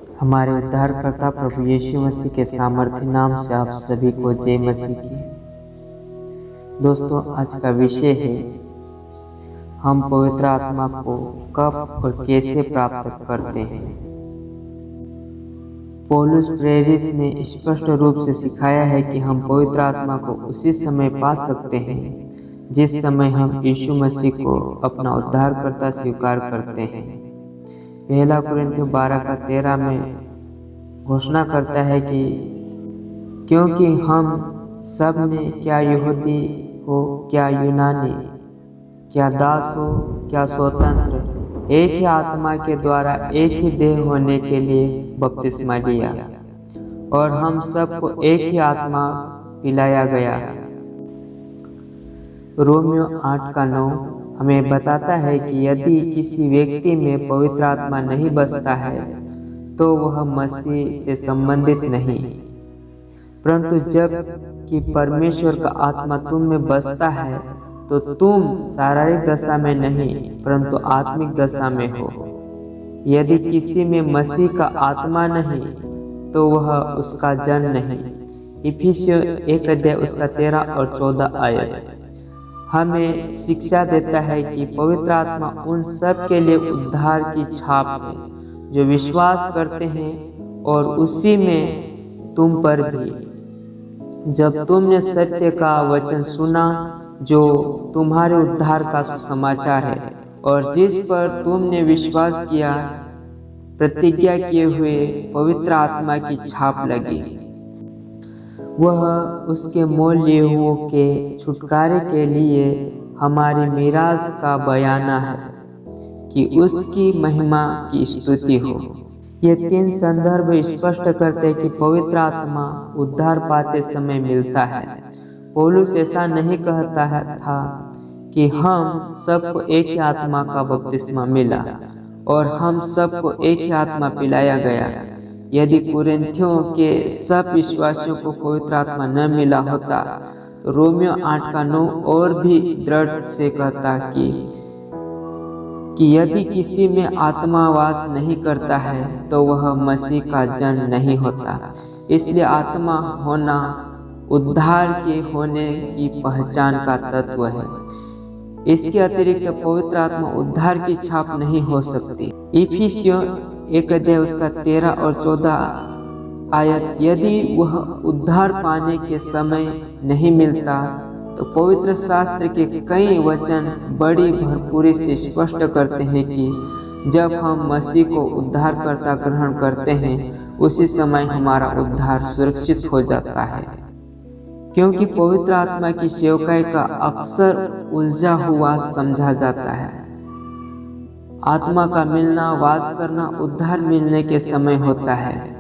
हमारे उद्धारकर्ता प्रभु यीशु मसीह के सामर्थ्य नाम से आप सभी को जय मसीह की। दोस्तों, आज का विषय है हम पवित्र आत्मा को कब और कैसे प्राप्त करते हैं। पौलुस प्रेरित ने स्पष्ट रूप से सिखाया है कि हम पवित्र आत्मा को उसी समय पा सकते हैं जिस समय हम यीशु मसीह को अपना उद्धारकर्ता स्वीकार करते हैं। पहला कुरिन्थियों 12:13 में घोषणा करता है कि क्योंकि हम सब ने, क्या यहूदी हो क्या यूनानी, क्या दास हो क्या स्वतंत्र, एक ही आत्मा के द्वारा एक ही देह होने के लिए बपतिस्मा लिया और हम सबको एक ही आत्मा पिलाया गया। रोमियो 8:9 हमें बताता है कि यदि किसी व्यक्ति में पवित्र आत्मा नहीं बसता है तो वह मसीह से संबंधित नहीं, परंतु जब कि परमेश्वर का आत्मा तुम में बसता है तो तुम शारीरिक दशा में नहीं परंतु आत्मिक दशा में हो। यदि किसी में मसीह का आत्मा नहीं तो वह उसका जन नहीं। इफिसियों 1:13 और 14 आयत हमें शिक्षा देता है कि पवित्र आत्मा उन सब के लिए उद्धार की छाप है जो विश्वास करते हैं, और उसी में तुम पर भी। जब तुमने सत्य का वचन सुना जो तुम्हारे उद्धार का सुसमाचार है और जिस पर तुमने विश्वास किया, प्रतिज्ञा किए हुए पवित्र आत्मा की छाप लगी। वह उसके मोल लिए हुओं के छुटकारे के लिए हमारी मीरास का बयाना है कि उसकी महिमा की स्तुति हो। ये 3 संदर्भ स्पष्ट करते हैं कि पवित्र आत्मा उद्धार पाते समय मिलता है। पौलुस ऐसा नहीं कहता था कि हम सबको एक ही आत्मा का बपतिस्मा मिला और हम सबको एक ही आत्मा पिलाया गया। यदि कुरिन्थियों के सब विश्वासियों को पवित्र आत्मा न मिला होता तो रोमियो 8:9 और भी दृढ़ से कहता कि यदि किसी में आत्मा वास नहीं करता है तो वह मसीह का जन नहीं होता। इसलिए आत्मा होना उद्धार के होने की पहचान का तत्व है। इसके अतिरिक्त पवित्र आत्मा उद्धार की छाप नहीं हो सकती। इफिसियों 1:13 और 14 आयत यदि वह उद्धार पाने के समय नहीं मिलता तो पवित्र शास्त्र के कई वचन बड़ी भरपूरी से स्पष्ट करते हैं कि जब हम मसीह को उद्धारकर्ता ग्रहण करते हैं उसी समय हमारा उद्धार सुरक्षित हो जाता है। क्योंकि पवित्र आत्मा की सेवकाई का अक्सर उलझा हुआ समझा जाता है। आत्मा का मिलना, वास करना उद्धार मिलने के समय होता है।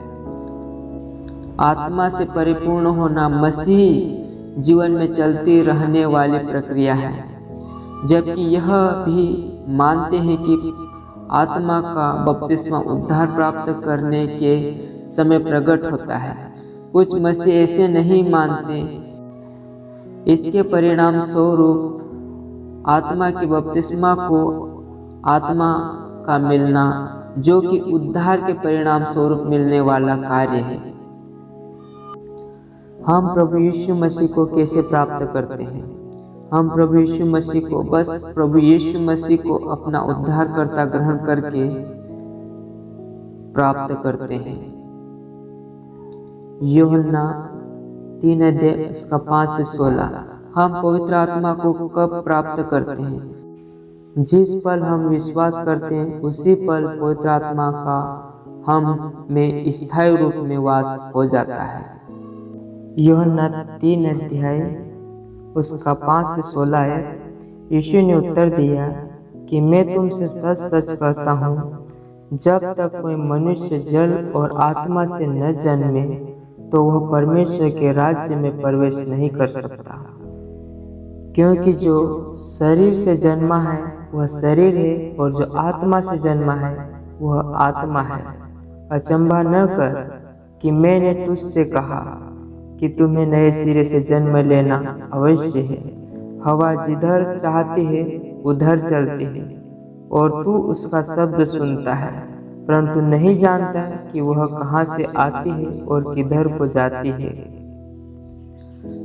आत्मा से परिपूर्ण होना मसीही जीवन में चलती रहने वाली प्रक्रिया है, जबकि यह भी मानते हैं कि आत्मा का बपतिस्मा उद्धार प्राप्त करने के समय प्रकट होता है। कुछ मसीह ऐसे नहीं मानते। इसके परिणाम स्वरूप आत्मा के बपतिस्मा को आत्मा का मिलना, जो कि उद्धार के परिणाम स्वरूप मिलने वाला कार्य है। हम प्रभु यीशु मसीह को कैसे प्राप्त करते हैं? हम प्रभु यीशु मसीह को बस प्रभु यीशु मसीह को अपना उद्धारकर्ता ग्रहण करके प्राप्त करते हैं। यूहन्ना 3:5-16 हम पवित्र आत्मा को कब प्राप्त करते हैं? जिस पल हम विश्वास करते हैं उसी पल पवित्र आत्मा का हम में स्थायी रूप में वास हो जाता है। यूहन्ना 3:5-16 है। यीशु ने उत्तर दिया कि मैं तुमसे सच सच कहता हूँ, जब तक कोई मनुष्य जल और आत्मा से न जन्मे तो वह परमेश्वर के राज्य में प्रवेश नहीं कर सकता। क्योंकि जो शरीर से जन्मा है वह शरीर है और जो आत्मा से जन्मा है वह आत्मा है। अचंभा न कर कि मैंने तुझसे कहा कि तुम्हें नए सिरे से जन्म लेना अवश्य है। हवा जिधर चाहती है उधर चलती है और तू उसका शब्द सुनता है परंतु नहीं जानता कि वह कहाँ से आती है और किधर को जाती है।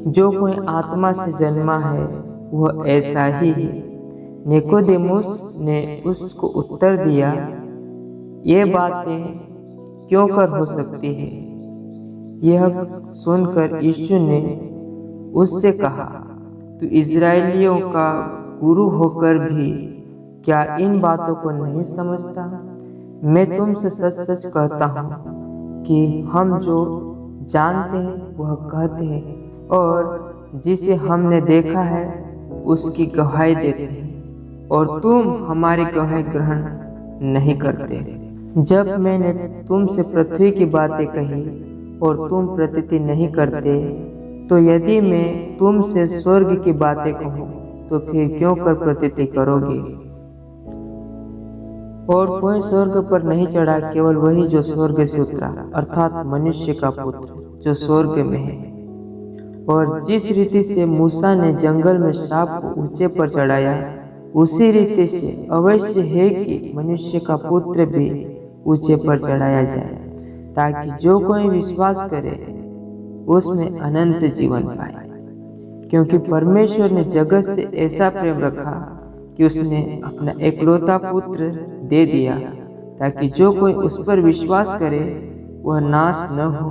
जो कोई आत्मा से जन्मा है वह ऐसा ही है। निकोदेमुस ने उसको उत्तर दिया, ये बातें क्यों कर हो सकती है? यह सुनकर यीशु ने उससे कहा, तू इजराइलियों का गुरु होकर भी क्या इन बातों को नहीं समझता? मैं तुमसे सच सच कहता हूँ कि हम जो जानते हैं वह कहते हैं और जिसे हमने देखा है उसकी गवाही देते हैं, और तुम हमारी गवाही ग्रहण नहीं करते। जब मैंने तुमसे पृथ्वी की बातें कही और तुम प्रतीति नहीं करते, तो यदि मैं तुमसे स्वर्ग की बातें कहूँ तो फिर क्यों कर प्रतीति करोगे? और कोई स्वर्ग पर नहीं चढ़ा, केवल वही जो स्वर्ग से उतरा, अर्थात मनुष्य का पुत्र जो स्वर्ग में है। और जिस रीति से मूसा ने जंगल में सांप को ऊंचे पर चढ़ाया, उसी रीति से अवश्य है कि मनुष्य का पुत्र भी ऊंचे पर चढ़ाया जाए, ताकि जो कोई विश्वास करे उसमें अनंत जीवन पाए। क्योंकि परमेश्वर ने जगत से ऐसा प्रेम रखा कि उसने अपना एकलौता पुत्र दे दिया, ताकि जो कोई उस पर विश्वास करे वह नाश न हो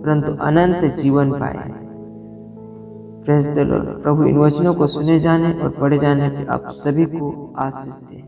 परंतु अनंत जीवन पाए। Praise the Lord. प्रभु इन वचनों को सुने जाने और पढ़े जाने पर आप सभी को आशीष दे।